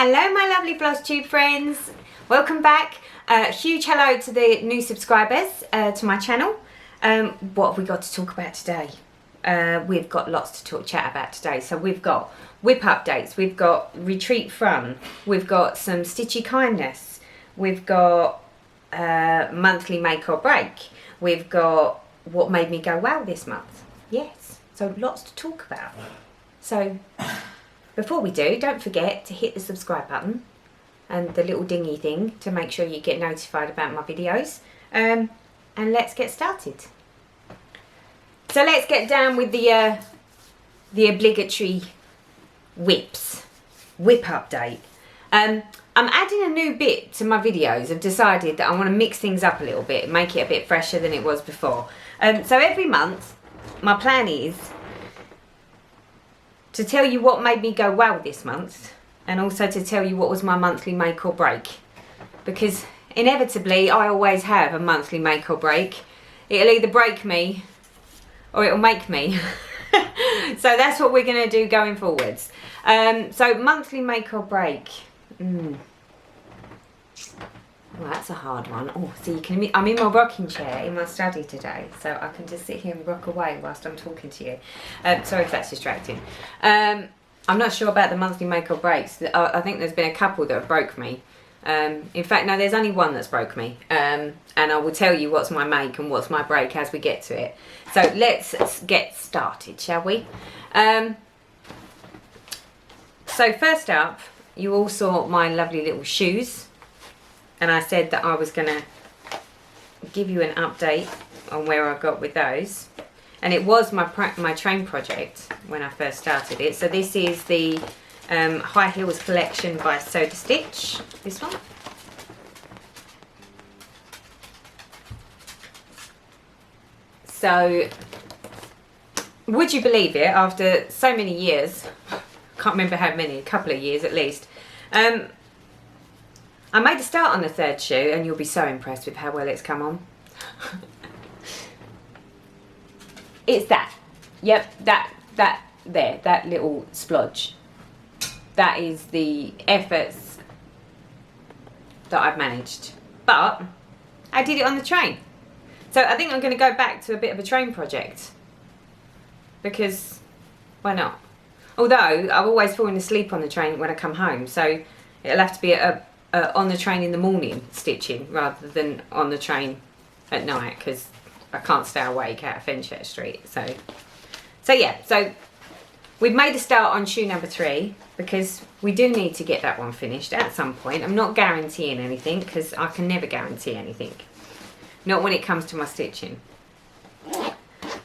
Hello my lovely Flosstube friends, welcome back. Huge hello to the new subscribers to my channel. What have we got to talk about today? We've got lots to chat about today. So we've got whip updates, we've got retreat fun, we've got some stitchy kindness, we've got monthly make or break, we've got what made me go wow this month. Yes, so lots to talk about. So before we do, don't forget to hit the subscribe button and the little dingy thing to make sure you get notified about my videos. And let's get started. So let's get down with the obligatory whip update. I'm adding a new bit to my videos. I've decided that I want to mix things up a little bit, make it a bit fresher than it was before. So every month, my plan is to tell you what made me go wow this month, and also to tell you what was my monthly make or break, because inevitably I always have a monthly make or break. It'll either break me or it'll make me. So that's what we're going to do going forwards. So monthly make or break. Well, that's a hard one. Oh, so you can. I'm in my rocking chair in my study today, so I can just sit here and rock away whilst I'm talking to you. Sorry if that's distracting. I'm not sure about the monthly make or breaks. I think there's been a couple that have broke me. In fact, no, there's only one that's broke me. And I will tell you what's my make and what's my break as we get to it. So let's get started, shall we? So first up, you all saw my lovely little shoes. And I said that I was going to give you an update on where I got with those. And it was my train project when I first started it. So this is the High Heels collection by Soda Stitch. This one. So, would you believe it, after so many years, can't remember how many, a couple of years at least, I made a start on the third shoe, and you'll be so impressed with how well it's come on. It's that. Yep, that little splodge. That is the efforts that I've managed. But I did it on the train. So I think I'm going to go back to a bit of a train project. Because, why not? Although, I've always fallen asleep on the train when I come home. So it'll have to be on the train in the morning stitching rather than on the train at night, because I can't stay awake out of Fenchurch Street. So yeah, so we've made a start on shoe number 3 because we do need to get that one finished at some point. I'm not guaranteeing anything because I can never guarantee anything. Not when it comes to my stitching.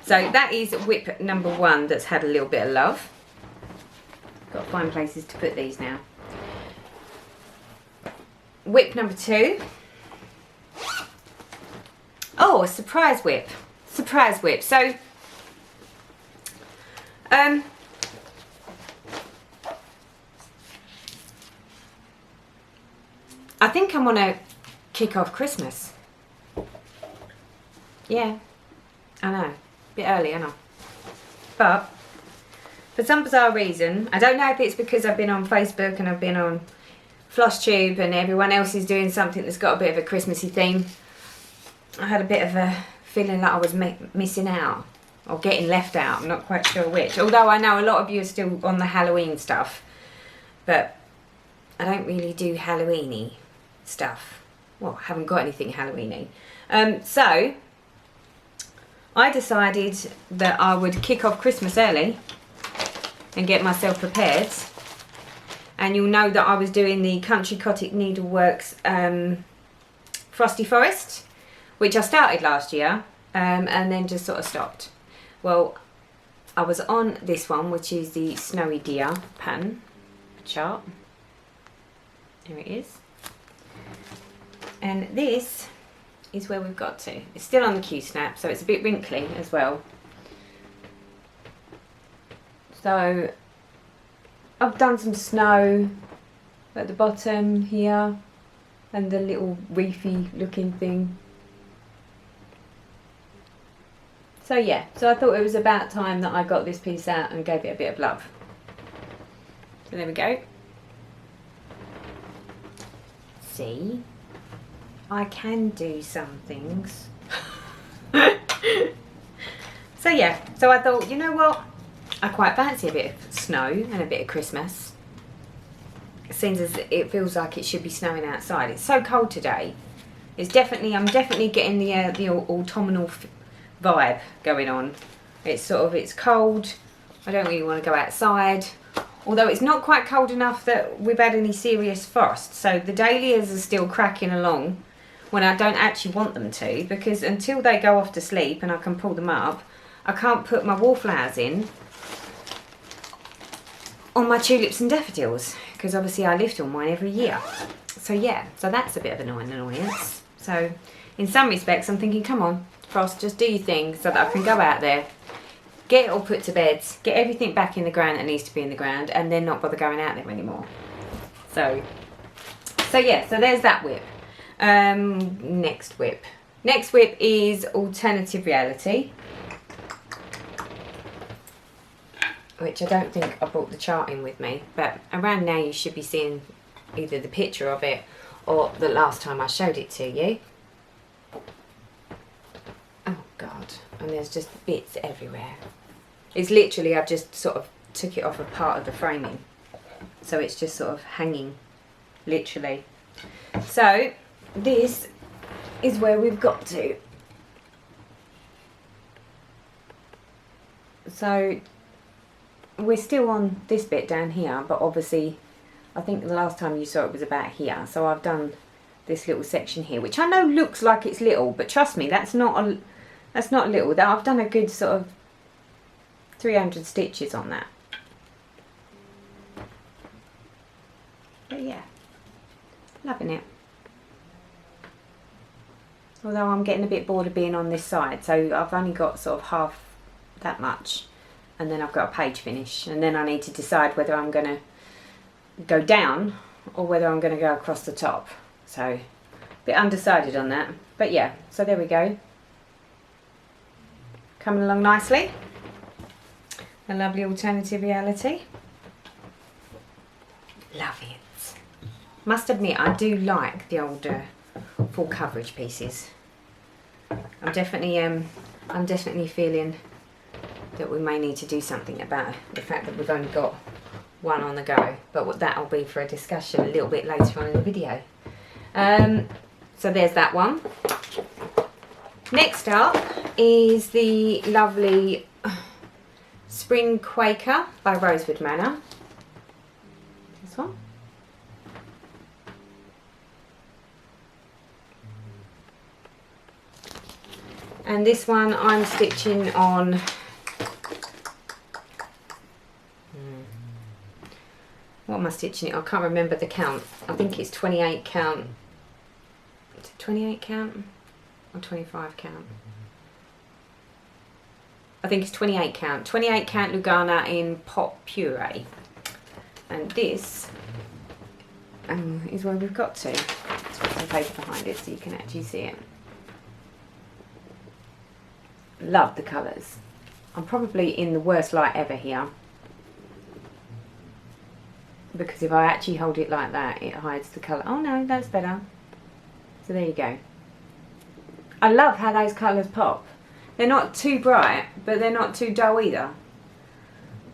So that is whip number 1 that's had a little bit of love. Got to find places to put these now. Whip number 2. Oh, a surprise whip. Surprise whip. So, I think I'm gonna kick off Christmas. Yeah, I know. Bit early, I know. But for some bizarre reason, I don't know if it's because I've been on Facebook and I've been on Flosstube and everyone else is doing something that's got a bit of a Christmassy theme. I had a bit of a feeling that I was missing out or getting left out. I'm not quite sure which. Although I know a lot of you are still on the Halloween stuff. But I don't really do Halloween-y stuff. Well, I haven't got anything Halloween-y. So I decided that I would kick off Christmas early and get myself prepared. And you'll know that I was doing the Country Cottage Needleworks Frosty Forest, which I started last year and then just sort of stopped. Well, I was on this one, which is the Snowy Deer pattern chart. There it is. And this is where we've got to. It's still on the Q-snap, so it's a bit wrinkly as well. So I've done some snow at the bottom here and the little reefy looking thing. So yeah, so I thought it was about time that I got this piece out and gave it a bit of love. So there we go. see, I can do some things. So yeah, so I thought, you know what, I quite fancy a bit of snow and a bit of Christmas. It seems as it feels like it should be snowing outside. It's so cold today. It's definitely, I'm definitely getting the autumnal vibe going on. It's sort of, it's cold. I don't really want to go outside. Although it's not quite cold enough that we've had any serious frost. So the dahlias are still cracking along when I don't actually want them to, because until they go off to sleep and I can pull them up, I can't put my wallflowers in on my tulips and daffodils, because obviously I lift all mine every year. So yeah, so that's a bit of an annoyance. So in some respects I'm thinking, come on Frost, just do your thing so that I can go out there, get it all put to bed, get everything back in the ground that needs to be in the ground, and then not bother going out there anymore. So yeah, so there's that whip. Next whip is Alternative Reality, which I don't think I brought the chart in with me, but around now you should be seeing either the picture of it or the last time I showed it to you. Oh God, and there's just bits everywhere. It's literally, I've just sort of took it off a part of the framing, so it's just sort of hanging, literally. So this is where we've got to. So we're still on this bit down here, but obviously I think the last time you saw it was about here. So I've done this little section here, which I know looks like it's little, but trust me, that's not little. I've done a good sort of 300 stitches on that. But yeah, loving it. Although I'm getting a bit bored of being on this side, so I've only got sort of half that much, and then I've got a page finish, and then I need to decide whether I'm going to go down or whether I'm going to go across the top. So a bit undecided on that, but yeah, so there we go, coming along nicely. A lovely Alternative Reality. Love it. Must admit, I do like the older full coverage pieces. I'm definitely feeling that we may need to do something about the fact that we've only got one on the go, but that'll be for a discussion a little bit later on in the video. So there's that one. Next up is the lovely Spring Quaker by Rosewood Manor. This one. And this one I'm stitching on what am I stitching it? I can't remember the count. I think it's 28 count. Is it 28 count or 25 count? I think it's 28 count. 28 count Lugana in pot puree. And this is where we've got to. Let's put some paper behind it so you can actually see it. Love the colours. I'm probably in the worst light ever here, because if I actually hold it like that, it hides the colour. Oh no, that's better. So there you go. I love how those colours pop. They're not too bright, but they're not too dull either.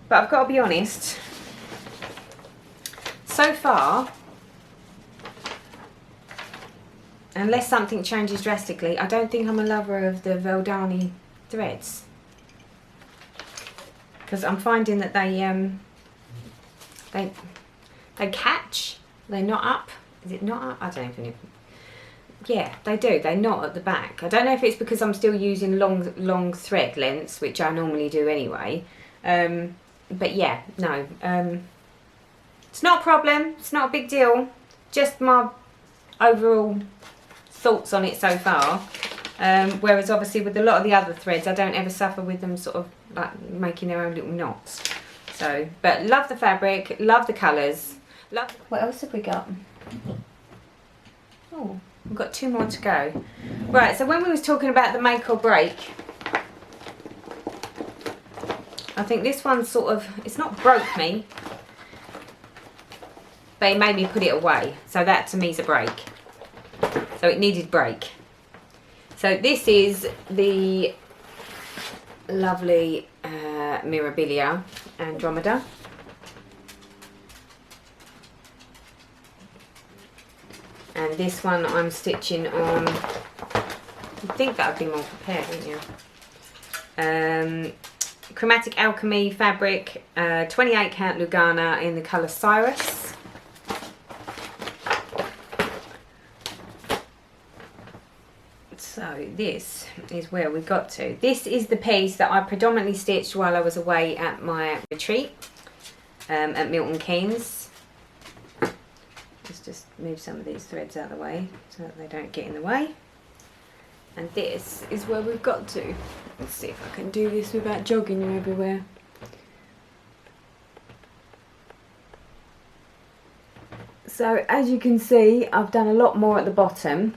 But I've got to be honest, so far, unless something changes drastically, I don't think I'm a lover of the Veldani threads, because I'm finding that they catch. They're not up. Is it not up? I don't even know. Yeah, they do. They knot at the back. I don't know if it's because I'm still using long thread lengths, which I normally do anyway. But yeah, no. It's not a problem. It's not a big deal. Just my overall thoughts on it so far. Whereas obviously with a lot of the other threads, I don't ever suffer with them sort of like making their own little knots. So, but love the fabric, love the colours. What else have we got? Oh, we've got 2 more to go. Right, so when we was talking about the make or break, I think this one sort of, it's not broke me, but it made me put it away. So that to me is a break. So it needed break. So this is the lovely Mirabilia Andromeda. And this one I'm stitching on, you'd think that I'd be more prepared, wouldn't you? Chromatic Alchemy fabric, 28 count Lugana in the colour Cyrus. So this is where we got to. This is the piece that I predominantly stitched while I was away at my retreat at Milton Keynes. Let's just move some of these threads out of the way so that they don't get in the way. And this is where we've got to. Let's see if I can do this without jogging you everywhere. So as you can see, I've done a lot more at the bottom.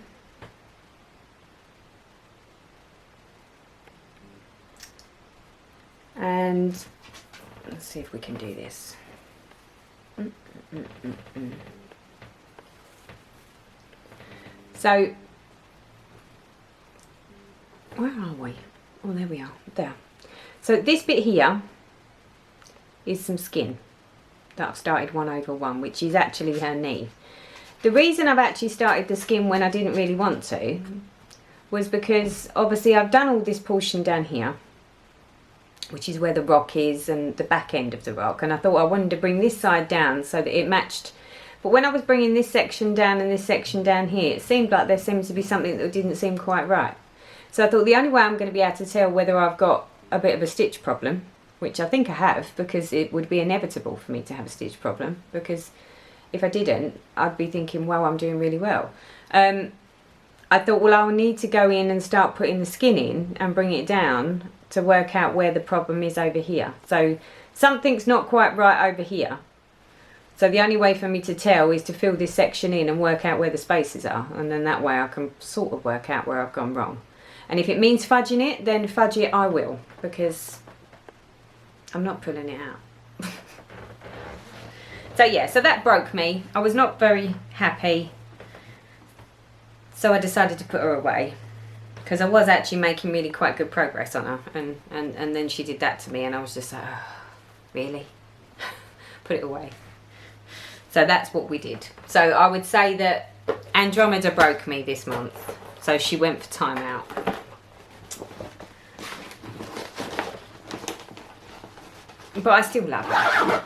And let's see if we can do this. So, where are we? Oh, there we are, there. So this bit here is some skin that I've started 1/1, which is actually her knee. The reason I've actually started the skin when I didn't really want to was because obviously I've done all this portion down here, which is where the rock is and the back end of the rock, and I thought I wanted to bring this side down so that it matched. But when I was bringing this section down and this section down here, it seemed like there seemed to be something that didn't seem quite right. So I thought the only way I'm going to be able to tell whether I've got a bit of a stitch problem, which I think I have, because it would be inevitable for me to have a stitch problem, because if I didn't, I'd be thinking, well, I'm doing really well. I thought, well, I'll need to go in and start putting the skin in and bring it down to work out where the problem is over here. So something's not quite right over here. So the only way for me to tell is to fill this section in and work out where the spaces are, and then that way I can sort of work out where I've gone wrong. And if it means fudging it, then fudge it I will, because I'm not pulling it out. So yeah, so that broke me. I was not very happy. So I decided to put her away, because I was actually making really quite good progress on her, and then she did that to me, and I was just like, oh, really? Put it away. So that's what we did. So I would say that Andromeda broke me this month, so she went for time out. But I still love her,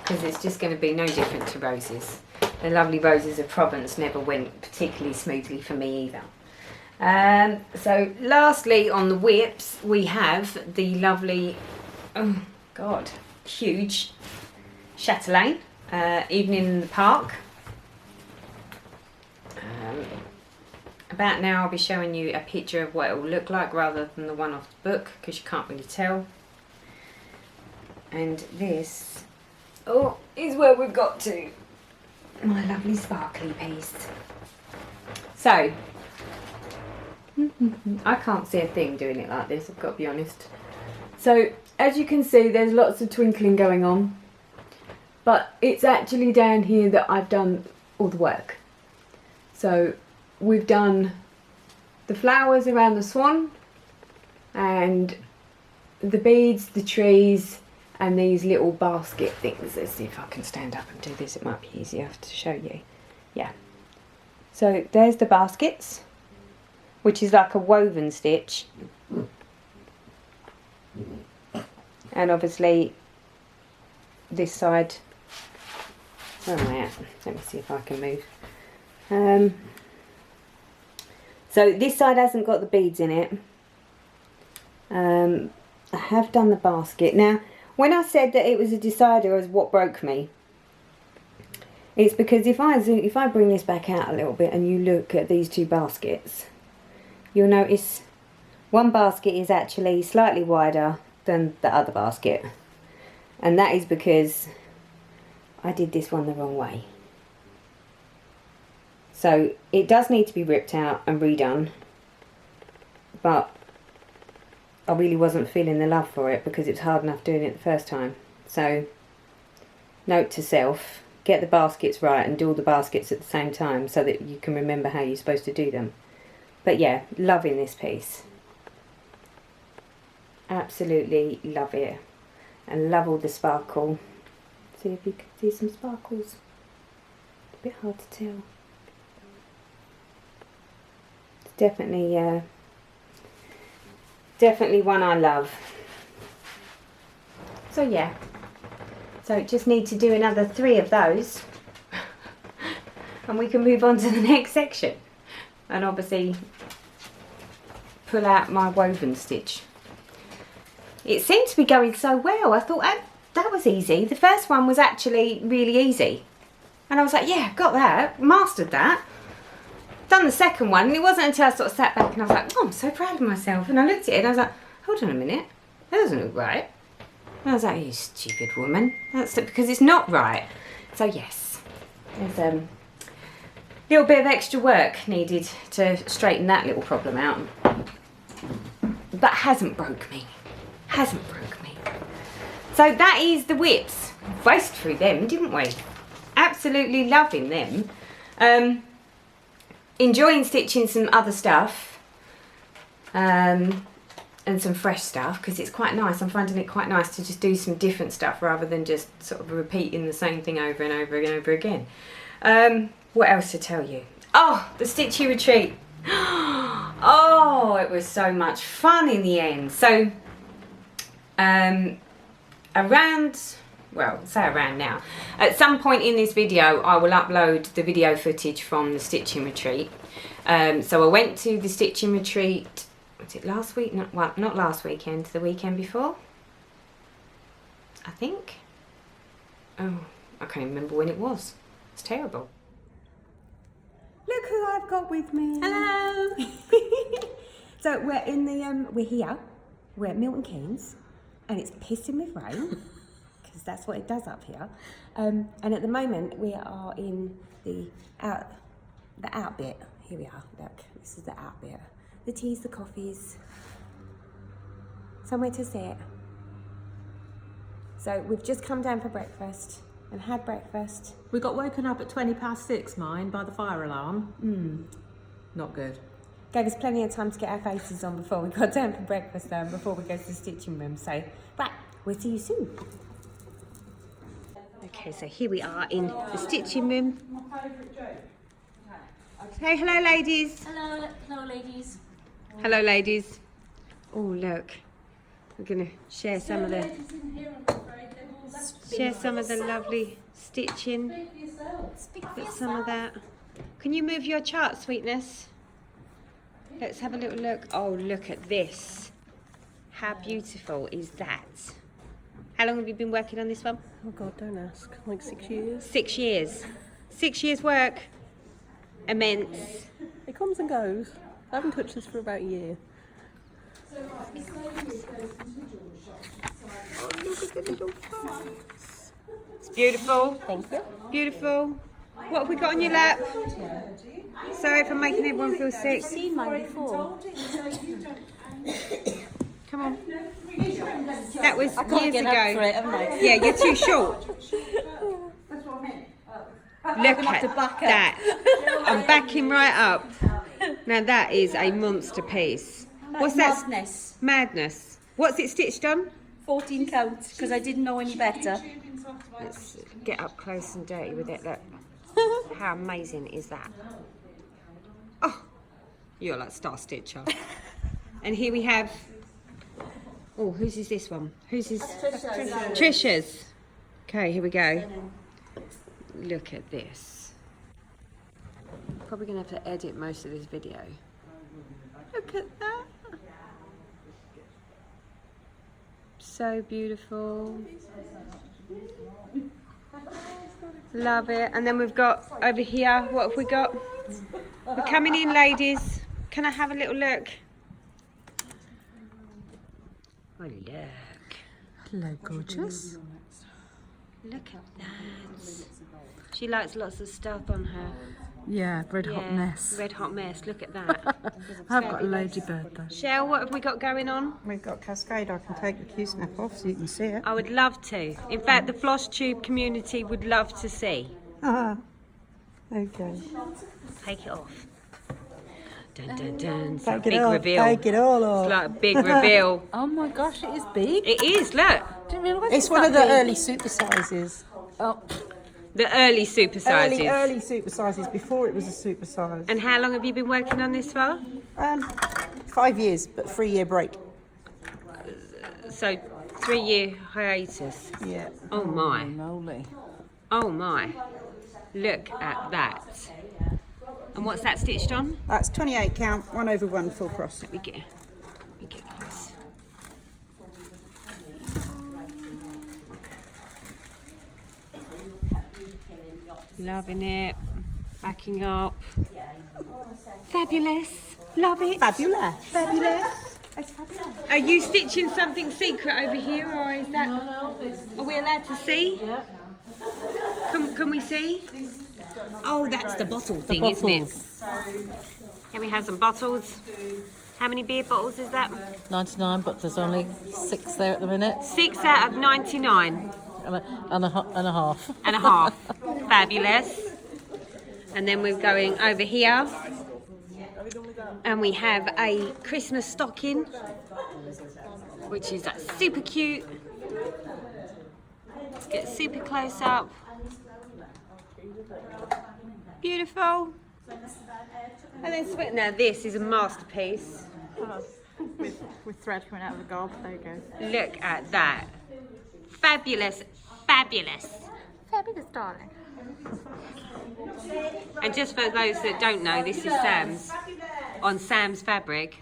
because it's just going to be no different to Roses. The lovely Roses of Provence never went particularly smoothly for me either. So lastly on the whips we have the lovely, oh god, huge Chatelaine Evening in the Park. About now I'll be showing you a picture of what it will look like rather than the one off the book, because you can't really tell. And this, oh, is where we've got to. My lovely sparkly piece. So, I can't see a thing doing it like this, I've got to be honest. So, as you can see, there's lots of twinkling going on. But it's actually down here that I've done all the work. So, we've done the flowers around the swan, and the beads, the trees, and these little basket things. Let's see if I can stand up and do this, it might be easier to show you. Yeah. So there's the baskets, which is like a woven stitch. And obviously this side, where am I at? Let me see if I can move. So this side hasn't got the beads in it. I have done the basket. Now, when I said that it was a decider as what broke me, it's because if I bring this back out a little bit and you look at these two baskets, you'll notice one basket is actually slightly wider than the other basket. And that is because I did this one the wrong way. So it does need to be ripped out and redone, but I really wasn't feeling the love for it because it's hard enough doing it the first time. So, note to self, get the baskets right and do all the baskets at the same time so that you can remember how you're supposed to do them. But yeah, loving this piece. Absolutely love it. And love all the sparkle. See if you can see some sparkles. A bit hard to tell. It's definitely, definitely one I love. So yeah. So just need to do another 3 of those. And we can move on to the next section. And obviously pull out my woven stitch. It seemed to be going so well. I thought that was easy. The first one was actually really easy. And I was like, yeah, got that, mastered that. Done the second one, and it wasn't until I sort of sat back and I was like, oh, I'm so proud of myself. And I looked at it and I was like, hold on a minute, that doesn't look right. And I was like, you stupid woman. That's because it's not right. So yes, there's a little bit of extra work needed to straighten that little problem out. But hasn't broke me. Hasn't broke me. So that is the whips. Raced through them, didn't we? Absolutely loving them. Enjoying stitching some other stuff and some fresh stuff, because it's quite nice. I'm finding it quite nice to just do some different stuff rather than just sort of repeating the same thing over and over and over again. What else to tell you? Oh, the stitchy retreat. Oh, it was so much fun in the end. So around now, at some point in this video I will upload the video footage from the stitching retreat. So I went to the stitching retreat, was it last week? Not last weekend, the weekend before, I think. Oh, I can't even remember when it was. It's terrible. Look who I've got with me. Hello. So we're in the we're here. We're at Milton Keynes, and it's pissing with rain because that's what it does up here. And at the moment we are in the out bit. Here we are. Look, this is the out bit. The teas, the coffees, somewhere to sit. So we've just come down for breakfast and had breakfast. We got woken up at 6:20, mine, by the fire alarm. Not good. Gave us plenty of time to get our faces on before we got down for breakfast and before we go to the stitching room. So, right, we'll see you soon. Okay, so here we are in the stitching room. Say hello, ladies. Hello, hello, ladies. Hello, ladies. Oh, look. We're going to share some of the lovely stitching. Get some of that. Can you move your chart, sweetness? Let's have a little look. Oh, look at this. How beautiful is that? How long have you been working on this one? Oh God, don't ask. Like 6 years. 6 years. 6 years work. Immense. It comes and goes. I haven't touched this for about a year. It's beautiful. Thank you. Beautiful. What have we got on your lap? Sorry if I'm making everyone feel sick. I've seen mine before. Come on. That was I can't years get ago. up for it, haven't I? Yeah, you're too short. Look at that. I'm backing right up. Now that is a monster piece. What's that? Madness. Madness. What's it stitched on? 14 count, because I didn't know any better. Let's get up close and dirty with it. Look. How amazing is that? Oh, you're like Star Stitcher. And here we have. Oh, whose is this one? Whose is Trisha's. Okay, here we go. Look at this. Probably gonna have to edit most of this video. Look at that. So beautiful. Love it. And then we've got over here, what have we got? We're coming in, ladies. Can I have a little look? Oh, look. Hello, gorgeous. Look at that. She likes lots of stuff on her. Yeah, red hot mess. Red hot mess. Look at that. I've got a ladybird though. Shell, what have we got going on? We've got Cascade. I can take the Q-snap off so you can see it. I would love to. In fact, the Flosstube community would love to see. Okay. Take it off. Dun dun dun. It's Take a big it off. reveal. Take it all off. It's like a big reveal. Oh my gosh, it is big. It is, look. Didn't realise It's one of the early super sizes. Oh, The early super sizes. Early super sizes before it was a super size. And how long have you been working on this for? 5 years, but 3-year break. So 3-year hiatus. Yeah. Oh my. moly. Oh my. Look at that. And what's that stitched on? That's 28 count, 1/1 full cross. Let me get close. Loving it. Backing up. Fabulous. Love it. Fabulous. Fabulous. Are you stitching something secret over here, or is that? Are we allowed to see? Yeah. Can we see? Oh, that's the bottle thing, isn't it? Here we have some bottles. How many beer bottles is that? 99, but there's only 6 there at the minute. 6 out of 99 And a half. and a half. Fabulous. And then we're going over here. And we have a Christmas stocking, which is like super cute. Let's get super close up. Beautiful. And then now this is a masterpiece. With thread coming out of the gob. There you go. Look at that. Fabulous, fabulous. Fabulous, darling. And just for those that don't know, this is Sam's. On Sam's fabric.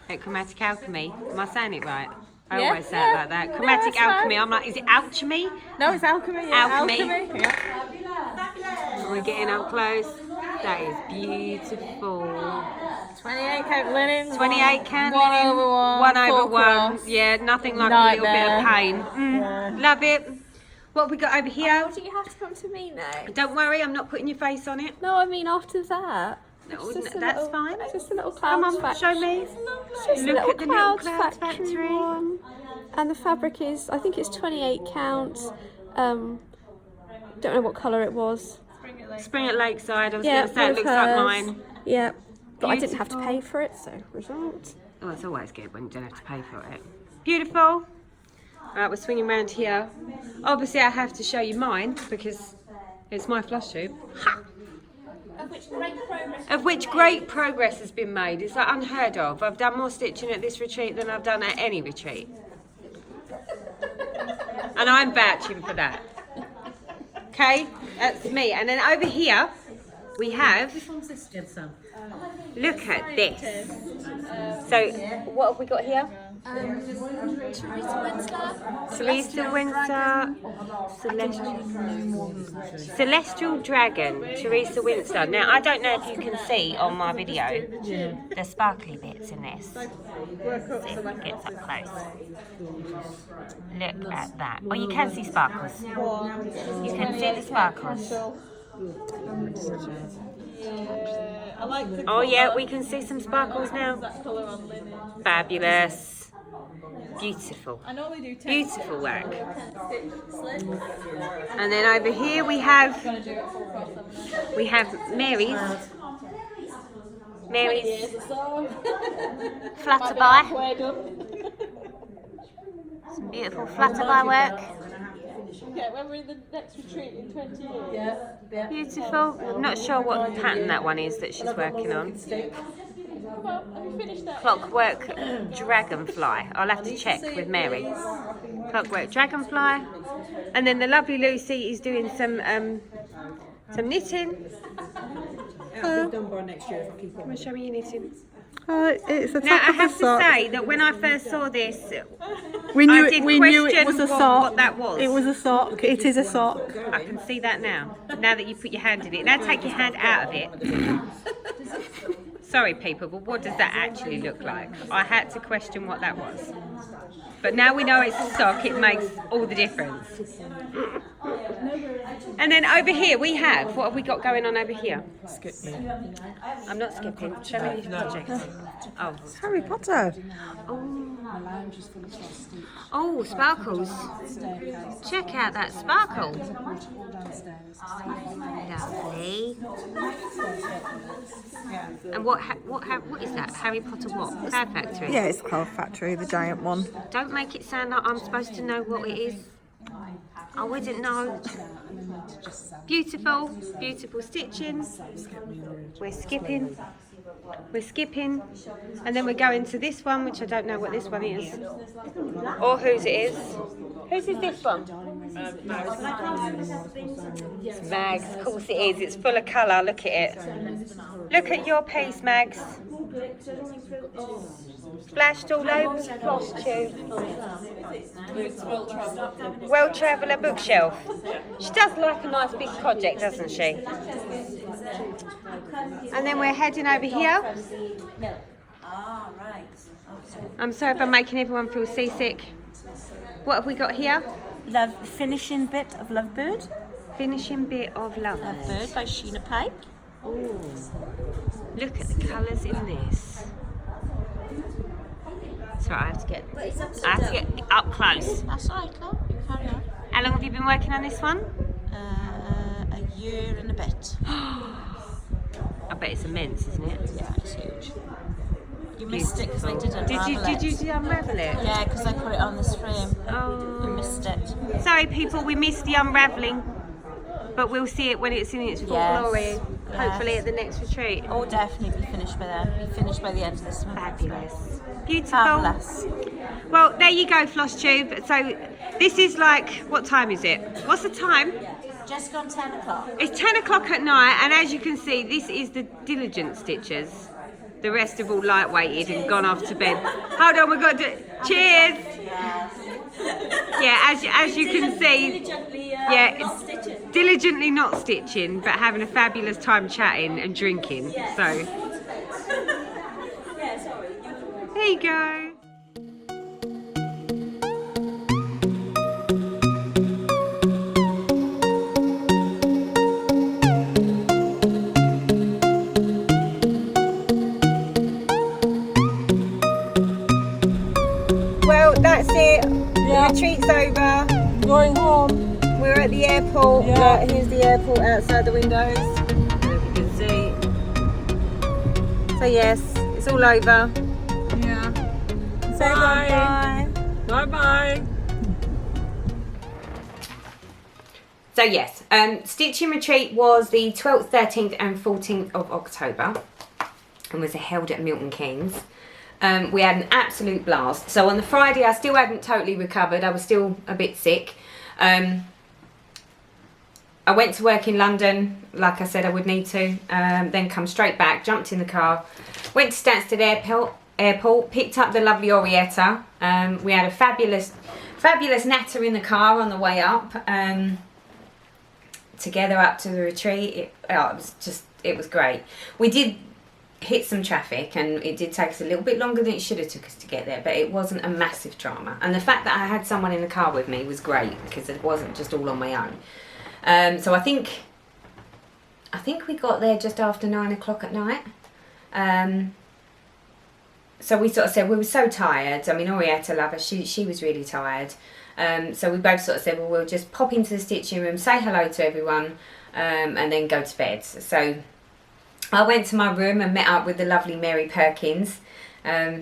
At Chromatic Alchemy. Am I saying it right? I always say it like that. Chromatic Alchemy. I'm like, is it alchemy? No, it's alchemy. Yeah, Alchemy. Yeah. We're getting up close. That is beautiful. 28 count linen. 28 count 1/1. 1/1. Yeah, nothing like a little bit of pain. Yeah. Love it. What have we got over here? Do you have to come to me now? Don't worry, I'm not putting your face on it. No, I mean after that. No, It's just a that's little- fine. It's just a little Come clouds on, factory. show me. It's just a Look little at the little clouds clouds factory factory. one. And the fabric is, I think it's 28 count. Don't know what colour it was. Spring at Lakeside. I was Yeah, going to say it one of looks like hers. mine. Yeah, but I didn't have to pay for it, so result. Oh, it's always good when you don't have to pay for it. Beautiful. Right, we're swinging around here. Obviously, I have to show you mine because it's my Flosstube. Ha! Of which great progress has been made. It's like unheard of. I've done more stitching at this retreat than I've done at any retreat. And I'm vouching for that. Okay, that's me. And then over here, we have, look at this. So, what have we got here? Teresa Windsor, Celestial Dragon, Teresa Windsor. Now, I don't know if you can see on my video the sparkly bits in this. See if it gets up close. Look at that. Oh, you can see sparkles. You can see the sparkles. Oh yeah, we can see some sparkles now. Fabulous. Beautiful. Beautiful work. And then over here we have Mary's flutterby. Some beautiful flutterby work. Yeah, when we're in the next retreat in 20 years. Yeah. Beautiful. I'm not sure what pattern that one is that she's working on. Well, have you finished that? Clockwork Dragonfly. I'll have to check with Mary. Clockwork Dragonfly. And then the lovely Lucy is doing some knitting. It'll be done by next year if I keep on. Show me your knitting. It's a Now top I of have a to sock. say that when I first saw this, We knew I it. did We knew it question was a what sock. that was. It was a sock. It is a sock. I can see that now. Now that you put your hand in it. Now take your hand out of it. Sorry people, but what does that actually look like? I had to question what that was. But now we know it's a sock, it makes all the difference. And then over here we have, what have we got going on over here? Skip me. I'm not skipping. Show me your project. Oh. Harry Potter. Oh, The lounge is full of Frosty. Oh, sparkles. Staircase. Check out that sparkle. There's a waterfall downstairs. Lovely. Yeah. And what is that? Harry Potter what? Cloud Factory? Yeah, it's Cloud Factory, the giant one. Don't make it sound like I'm supposed to know what it is. I wouldn't know. Beautiful, beautiful stitching. We're skipping. We're skipping. And then we're going to this one, which I don't know what this one is. Or whose it is. Whose is this one? It's Mags, of course it is. It's full of colour, look at it. Look at your piece, Mags. Splashed all over the Flosstube. World Traveller bookshelf. She does like a nice big project, doesn't she? And then we're heading over here. I'm sorry if I'm making everyone feel seasick. What have we got here? Finishing bit of Lovebird. Finishing bit of Lovebird. Lovebird by Sheena Pike. Ooh. Look at the colours in this. So I have to get up close. That's right, Claire. Carry on. How long have you been working on this one? A year and a bit. I bet it's immense, isn't it? Yeah, it's huge. You missed it because I did unravel Did you unravel it? Yeah, because I put it on this frame. Oh. You missed it. Sorry people, we missed the unravelling. But we'll see it when it's in its full glory. Hopefully at the next retreat. Oh, definitely be finished by then. Be finished by the end of this month. Fabulous. Beautiful. Fabulous. Well, there you go, Flosstube. So this is like, what time is it? What's the time? Just gone 10 o'clock. It's 10 o'clock at night, and as you can see, this is the diligent stitchers. The rest have all lightweighted and gone off to bed. Hold on, we've got to... Cheers! Yeah, as you can see, diligently not stitching, but having a fabulous time chatting and drinking. So, there you go. Well, that's it. The retreat's over. Going home. We're at the airport. Yeah. Here's the airport outside the windows. As you can see. So yes, it's all over. Yeah. Say bye. Bye-bye. So yes, stitching retreat was the 12th, 13th and 14th of October and was held at Milton Keynes. We had an absolute blast. So on the Friday I still hadn't totally recovered. I was still a bit sick. I went to work in London, like I said I would need to, then come straight back, jumped in the car, went to Stansted Airport, picked up the lovely Orietta. We had a fabulous natter in the car on the way up, together up to the retreat. It was great. We did hit some traffic and it did take us a little bit longer than it should have took us to get there, but it wasn't a massive drama. And the fact that I had someone in the car with me was great because it wasn't just all on my own. So I think we got there just after 9 o'clock at night. So we sort of said we were so tired. I mean, Orietta, love her, she was really tired. So we both sort of said, well, we'll just pop into the stitching room, say hello to everyone, and then go to bed. So I went to my room and met up with the lovely Mary Perkins.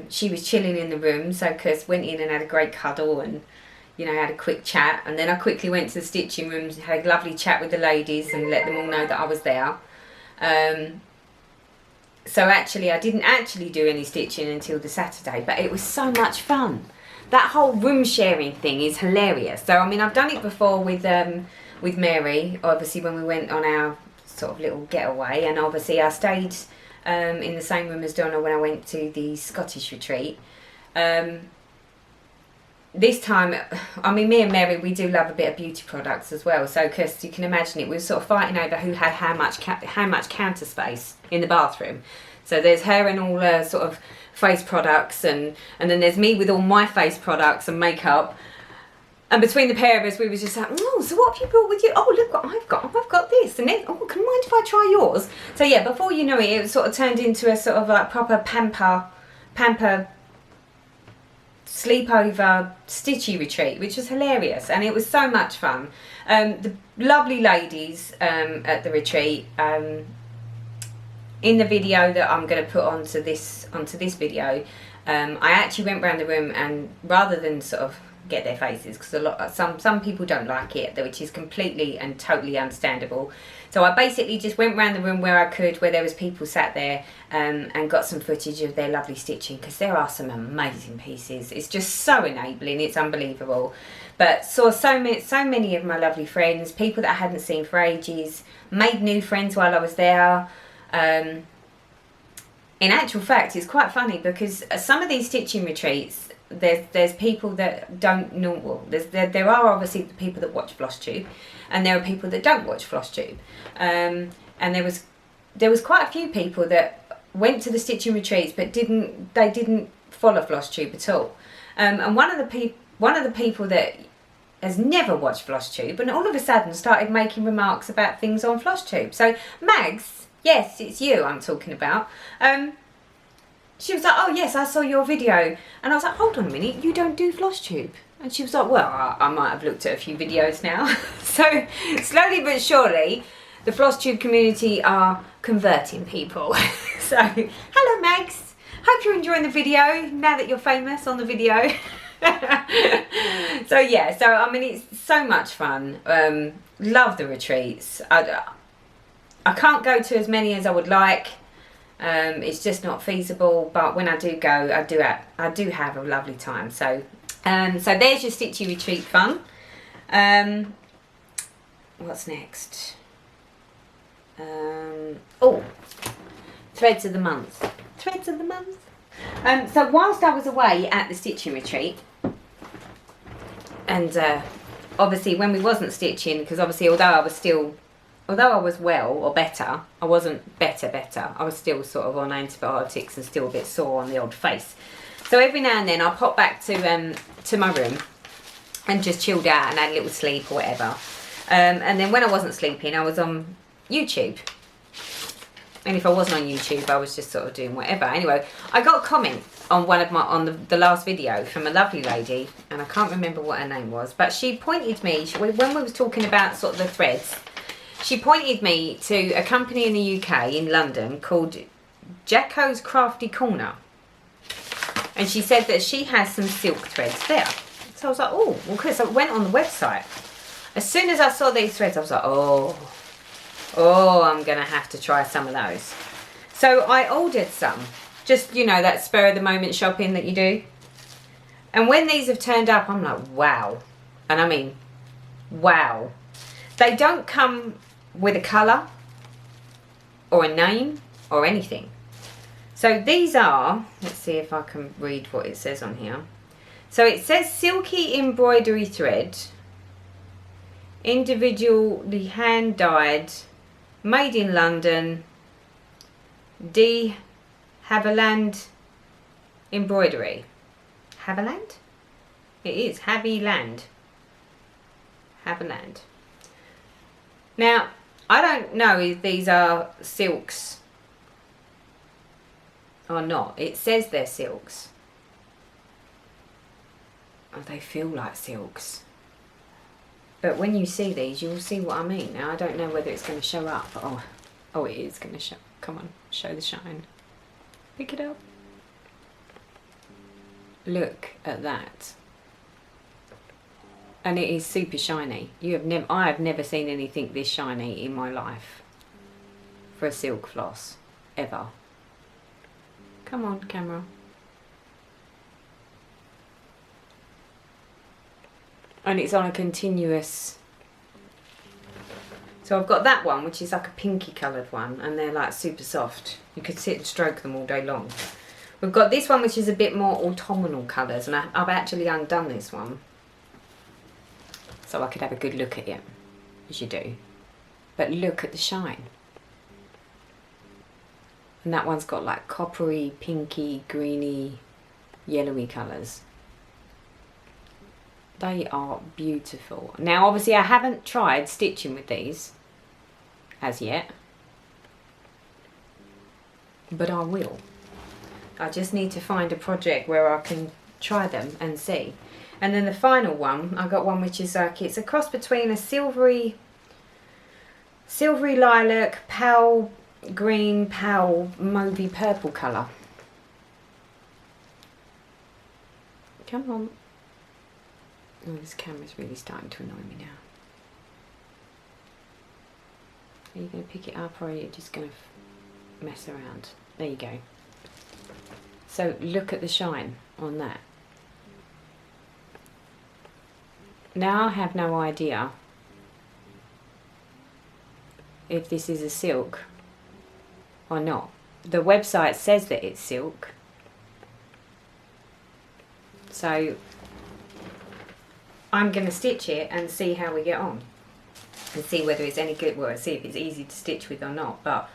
She was chilling in the room, so Kirst went in and had a great cuddle and, you know, had a quick chat. And then I quickly went to the stitching room, had a lovely chat with the ladies and let them all know that I was there. So actually, I didn't actually do any stitching until the Saturday, but it was so much fun. That whole room sharing thing is hilarious. So, I mean, I've done it before with Mary, obviously when we went on our sort of little getaway, and obviously I stayed in the same room as Donna when I went to the Scottish retreat. This time, I mean, me and Mary, we do love a bit of beauty products as well. So, because you can imagine it, we were sort of fighting over who had how much counter space in the bathroom. So there's her and all her sort of face products, and then there's me with all my face products and makeup. And between the pair of us, we were just like, oh, so what have you brought with you? Oh, look what I've got. I've got this. And then, oh, can you mind if I try yours? So yeah, before you know it, it sort of turned into a sort of like proper pamper sleepover stitchy retreat, which was hilarious, and it was so much fun. The lovely ladies at the retreat, in the video that I'm going to put onto this video, I actually went around the room, and rather than sort of get their faces, because some people don't like it, which is completely and totally understandable. So I basically just went around the room where I could, where there was people sat there, and got some footage of their lovely stitching, because there are some amazing pieces. It's just so enabling, it's unbelievable. But saw so many of my lovely friends, people that I hadn't seen for ages, made new friends while I was there. In actual fact, it's quite funny, because some of these stitching retreats, there's people that don't know. Well, there are obviously the people that watch Flosstube, and there are people that don't watch Flosstube. And there was quite a few people that went to the stitching retreats, but didn't follow Flosstube at all. And one of the people that has never watched Flosstube, and all of a sudden started making remarks about things on Flosstube. So Mags, yes, it's you I'm talking about. She was like, oh yes, I saw your video. And I was like, hold on a minute, you don't do Flosstube? And she was like, well, I might have looked at a few videos now. So slowly but surely, the Flosstube community are converting people. So, hello Mags, hope you're enjoying the video now that you're famous on the video. So yeah, so I mean, it's so much fun. Love the retreats. I can't go to as many as I would like. It's just not feasible, but when I do go, I do have a lovely time. So so there's your stitchy retreat fun. What's next? Oh, threads of the month. Threads of the month. So whilst I was away at the stitching retreat, and obviously when we wasn't stitching, because obviously although I was well or better, I wasn't better. I was still sort of on antibiotics and still a bit sore on the old face. So every now and then I'll pop back to my room and just chilled out and had a little sleep or whatever. And then when I wasn't sleeping, I was on YouTube. And if I wasn't on YouTube, I was just sort of doing whatever. Anyway, I got a comment on the last video from a lovely lady, and I can't remember what her name was, but she pointed me, when we was talking about sort of the threads, she pointed me to a company in the UK, in London, called Jacko's Crafty Corner. And she said that she has some silk threads there. So I was like, oh, well, Chris, I went on the website. As soon as I saw these threads, I was like, oh, I'm going to have to try some of those. So I ordered some. Just, you know, that spur of the moment shopping that you do. And when these have turned up, I'm like, wow. And I mean, wow. They don't come with a colour or a name or anything. So these are, let's see if I can read what it says on here. So it says silky embroidery thread, individually hand dyed, made in London, de Havilland embroidery. Havilland? It is Havilland. Havilland. Now, I don't know if these are silks or not. It says they're silks. Oh, they feel like silks. But when you see these, you'll see what I mean. Now, I don't know whether it's going to show up. Oh, it is going to show. Come on, show the shine. Pick it up. Look at that. And it is super shiny. I have never seen anything this shiny in my life for a silk floss, ever. Come on, camera. And it's on a continuous. So I've got that one, which is like a pinky coloured one, and they're like super soft. You could sit and stroke them all day long. We've got this one, which is a bit more autumnal colours, and I've actually undone this one, so I could have a good look at it, as you do. But look at the shine. And that one's got like coppery, pinky, greeny, yellowy colours. They are beautiful. Now obviously I haven't tried stitching with these as yet, but I will. I just need to find a project where I can try them and see. And then the final one, I got one which is like, it's a cross between a silvery lilac, pale green, pale mauvey purple colour. Come on. Oh, this camera's really starting to annoy me now. Are you going to pick it up, or are you just going to mess around? There you go. So look at the shine on that. Now I have no idea if this is a silk or not. The website says that it's silk. So I'm going to stitch it and see how we get on. And see whether it's any good. Well, see if it's easy to stitch with or not. But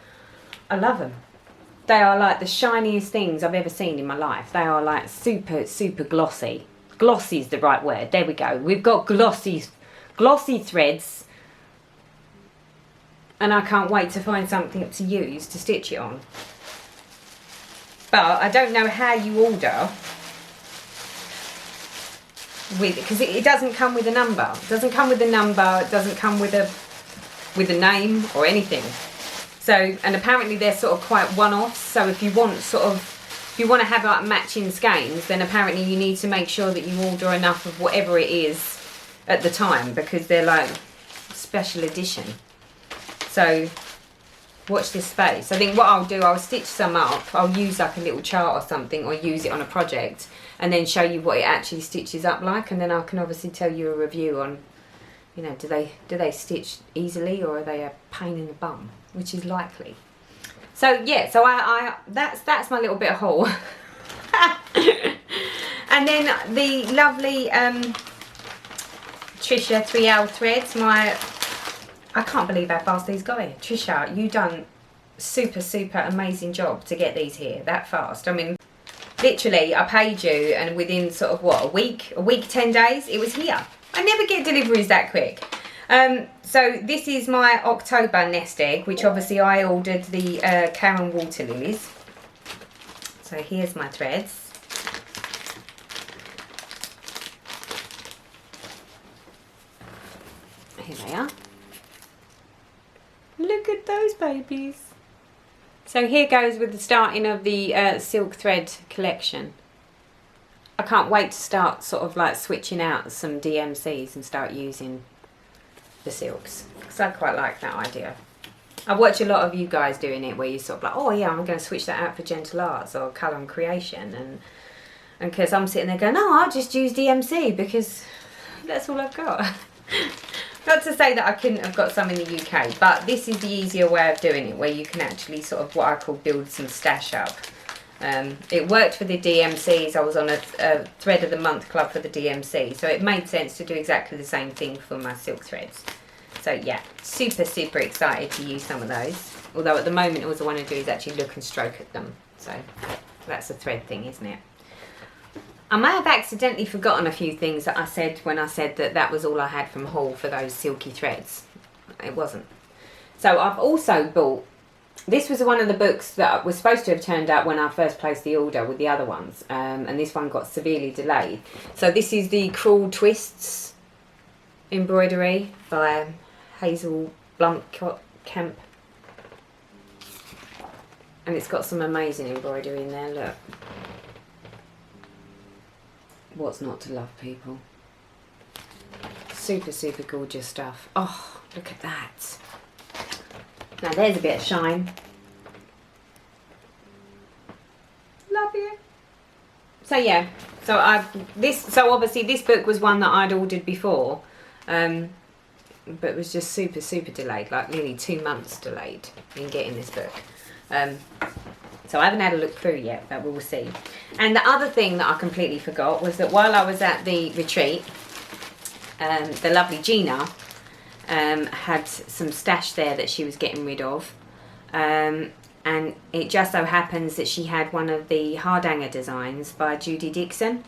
I love them. They are like the shiniest things I've ever seen in my life. They are like super, super glossy. Glossy is the right word. There we go. We've got glossy threads. And I can't wait to find something to use to stitch it on. But I don't know how you order with, because it doesn't come with a number. It doesn't come with a number. It doesn't come with a name or anything. So, and apparently they're sort of quite one-offs. So if you want to have like matching skeins, then apparently you need to make sure that you order enough of whatever it is at the time, because they're like special edition. So watch this space. I think what I'll do, I'll stitch some up. I'll use like a little chart or something, or use it on a project, and then show you what it actually stitches up like, and then I can obviously tell you a review on, you know, do they stitch easily, or are they a pain in the bum, which is likely. So yeah, so I that's my little bit of haul. And then the lovely Trisha 3L threads. I can't believe how fast these go. Trisha, you done super, super amazing job to get these here that fast. I mean, literally, I paid you, and within sort of what, a week, 10 days, it was here. I never get deliveries that quick. So this is my October nest egg, which obviously I ordered the Karen water lilies. So here's my threads. Here they are. Look at those babies. So here goes with the starting of the silk thread collection. I can't wait to start sort of like switching out some DMCs and start using the silks, because I quite like that idea. I watch a lot of you guys doing it, where you sort of like, oh yeah, I'm going to switch that out for Gentle Arts or Colour and Creation, and because I'm sitting there going, no, I'll just use DMC because that's all I've got. Not to say that I couldn't have got some in the UK, but this is the easier way of doing it, where you can actually sort of what I call build some stash up. It worked for the DMCs. I was on a thread of the month club for the DMC, so it made sense to do exactly the same thing for my silk threads. So yeah, super, super excited to use some of those. Although at the moment all I want to do is actually look and stroke at them. So that's a thread thing, isn't it? I may have accidentally forgotten a few things that I said when I said that that was all I had from haul for those silky threads. It wasn't. So I've also bought, this was one of the books that was supposed to have turned out when I first placed the order with the other ones, and this one got severely delayed. So this is the Cruel Twists embroidery by Hazel Blumkamp, and it's got some amazing embroidery in there. Look, what's not to love, people? Super, super gorgeous stuff. Oh, look at that. Now there's a bit of shine. Love you. So yeah, so obviously this book was one that I'd ordered before, but it was just super, super delayed, like nearly 2 months delayed in getting this book. So I haven't had a look through yet, but we'll see. And the other thing that I completely forgot was that while I was at the retreat, the lovely Gina had some stash there that she was getting rid of, and it just so happens that she had one of the Hardanger designs by Judy Dixon.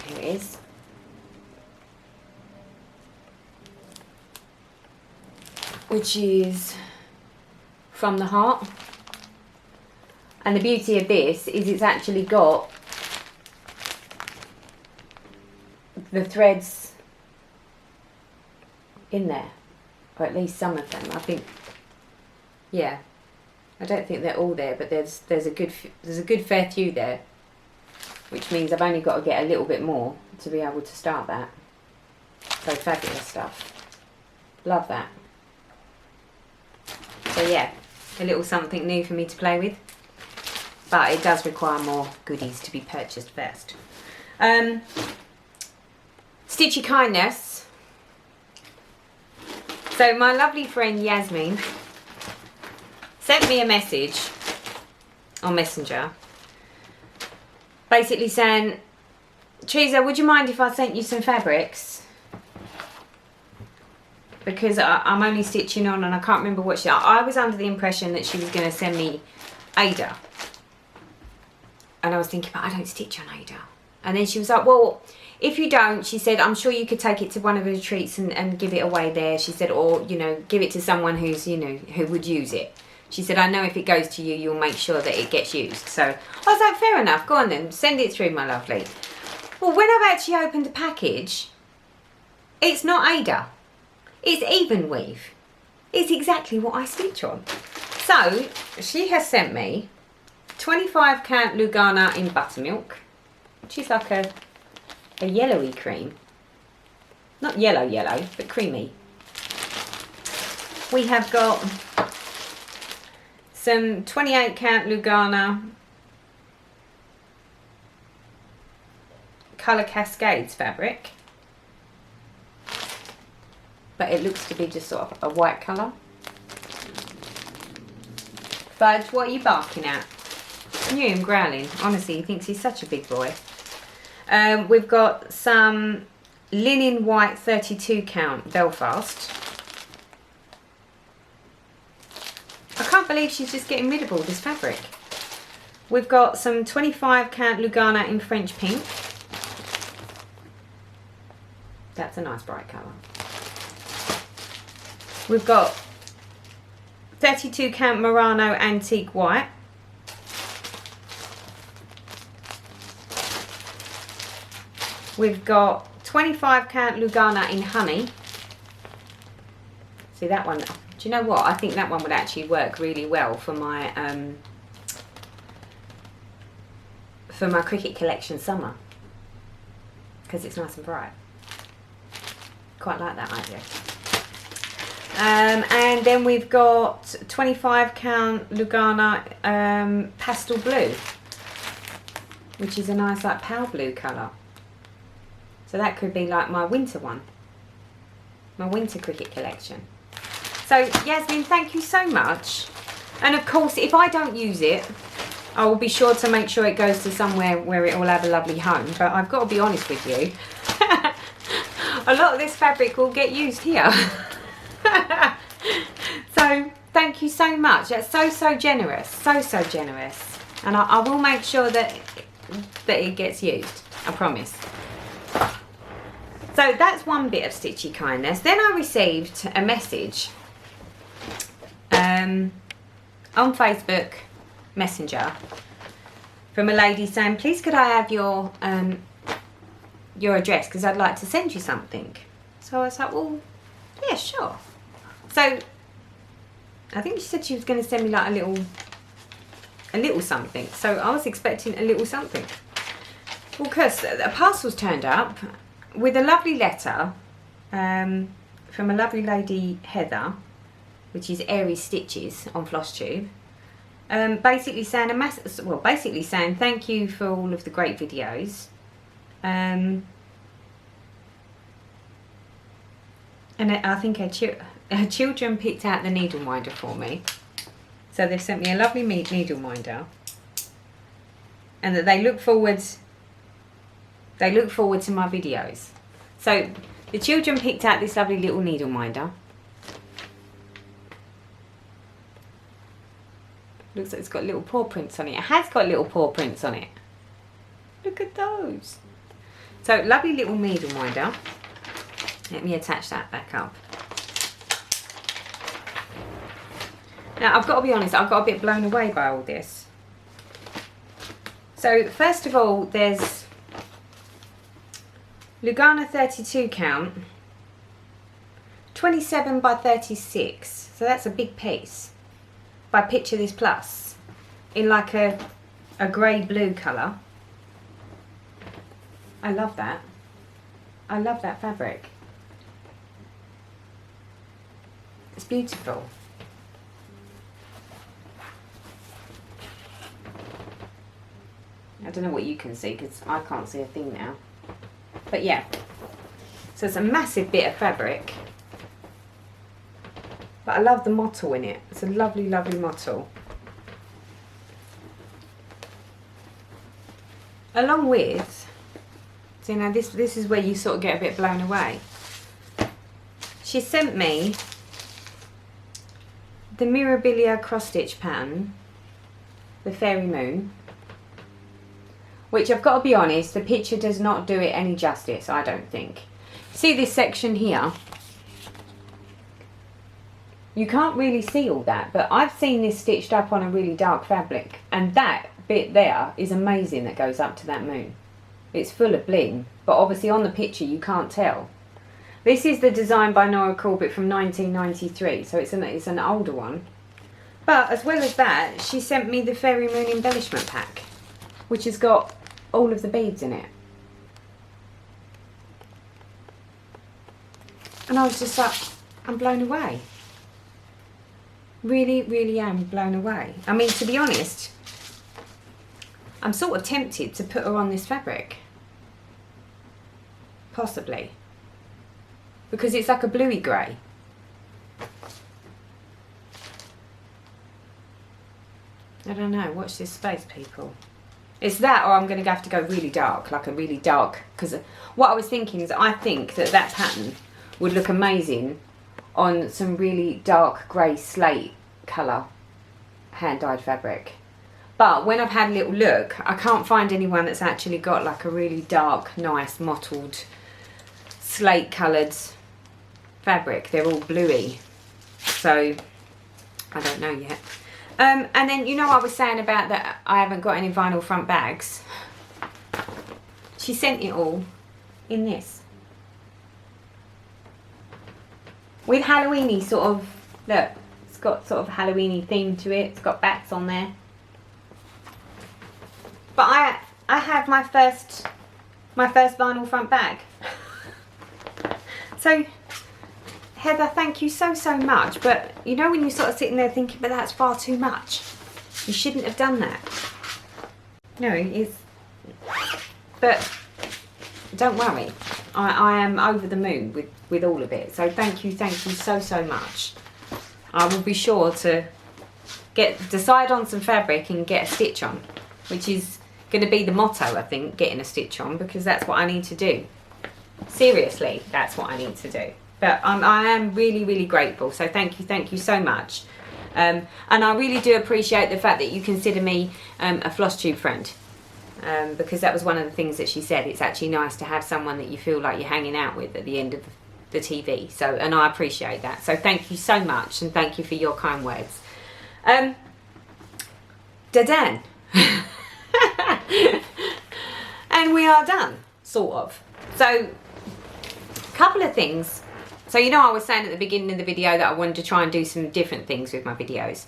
Here it is. Which is From the Heart. And the beauty of this is it's actually got the threads in there, or at least some of them. I think, yeah, I don't think they're all there, but there's a good fair few there, which means I've only got to get a little bit more to be able to start that. So fabulous stuff. Love that. So yeah, a little something new for me to play with, but it does require more goodies to be purchased first. Stitchy kindness. So my lovely friend Yasmin sent me a message on Messenger, basically saying, Teresa, would you mind if I sent you some fabrics? Because I'm only stitching on and I can't remember what I was under the impression that she was going to send me Ada. And I was thinking, but I don't stitch on Ada. And then she was like, well, if you don't, she said, I'm sure you could take it to one of the retreats and give it away there. She said, or, you know, give it to someone who's, you know, who would use it. She said, I know if it goes to you, you'll make sure that it gets used. So I was like, fair enough, go on then, send it through, my lovely. Well, when I've actually opened the package, it's not Ada. It's even weave. It's exactly what I stitch on. So she has sent me 25 count Lugana in buttermilk, which is like a yellowy cream. Not yellow, but creamy. We have got some 28 count Lugana Colour Cascades fabric. But it looks to be just sort of a white colour. Fudge, what are you barking at? I knew him growling. Honestly, he thinks he's such a big boy. We've got some linen white 32 count Belfast. I can't believe she's just getting rid of all this fabric. We've got some 25 count Lugana in French pink. That's a nice bright colour. We've got 32 count Murano Antique White. We've got 25 count Lugana in Honey. See that one? Do you know what? I think that one would actually work really well for my Cricket Collection Summer, because it's nice and bright. Quite like that idea. And then we've got 25 count Lugana Pastel Blue, which is a nice like pale blue colour. So that could be like my winter one, my winter Cricket collection. So Yasmin, thank you so much. And of course, if I don't use it, I will be sure to make sure it goes to somewhere where it will have a lovely home. But I've got to be honest with you, a lot of this fabric will get used here. So thank you so much. That's so generous, so generous. And I will make sure that it gets used. I promise. So that's one bit of stitchy kindness. Then I received a message on Facebook Messenger from a lady saying, please could I have your address, because I'd like to send you something. So I was like, well, yeah, sure. So I think she said she was going to send me like a little something. So I was expecting a little something. Well, because a parcel's turned up with a lovely letter from a lovely lady, Heather, which is Airy Stitches on Flosstube. Basically saying thank you for all of the great videos. And I think her children picked out the needle minder for me. So they've sent me a lovely needle minder. And that they look forward to my videos. So the children picked out this lovely little needle minder. Looks like it's got little paw prints on it. It has got little paw prints on it. Look at those. So lovely little needle minder. Let me attach that back up. Now I've got to be honest, I've got a bit blown away by all this. So first of all, there's Lugana 32 count, 27 by 36, so that's a big piece, by Picture This Plus, in like a grey blue colour. I love that. I love that fabric. It's beautiful. I don't know what you can see because I can't see a thing now. But yeah, so it's a massive bit of fabric. But I love the mottle in it. It's a lovely, lovely mottle. Along with, so you know, this is where you sort of get a bit blown away. She sent me the Mirabilia cross stitch pattern, the Fairy Moon, which I've got to be honest, the picture does not do it any justice, I don't think. See this section here? You can't really see all that, but I've seen this stitched up on a really dark fabric, and that bit there is amazing that goes up to that moon. It's full of bling, but obviously on the picture you can't tell. This is the design by Nora Corbett from 1993, so it's an older one. But as well as that, she sent me the Fairy Moon embellishment pack, which has got all of the beads in it. And I was just like, I'm blown away. Really, really am blown away. I mean, to be honest, I'm sort of tempted to put her on this fabric. Possibly. Because it's like a bluey grey. I don't know, watch this space, people. It's that, or I'm going to have to go really dark, like a really dark, because what I was thinking is I think that that pattern would look amazing on some really dark grey slate colour hand-dyed fabric. But when I've had a little look, I can't find anyone that's actually got like a really dark, nice, mottled, slate coloured fabric. They're all bluey. So, I don't know yet. And then, you know, I was saying about that I haven't got any vinyl front bags. She sent it all in this. With Halloweeny sort of, look, it's got sort of Halloweeny theme to it. It's got bats on there. But I have my first vinyl front bag. So, Heather, thank you so, so much. But you know when you're sort of sitting there thinking, but that's far too much. You shouldn't have done that. No, it's... But don't worry. I am over the moon with all of it. So thank you so, so much. I will be sure to decide on some fabric and get a stitch on. Which is going to be the motto, I think, getting a stitch on. Because that's what I need to do. Seriously, that's what I need to do. But I am really, really grateful. So thank you so much. And I really do appreciate the fact that you consider me a Flosstube friend. Because that was one of the things that she said. It's actually nice to have someone that you feel like you're hanging out with at the end of the TV. So, and I appreciate that. So thank you so much. And thank you for your kind words. Da-dan. And we are done, sort of. So, a couple of things. So you know I was saying at the beginning of the video that I wanted to try and do some different things with my videos.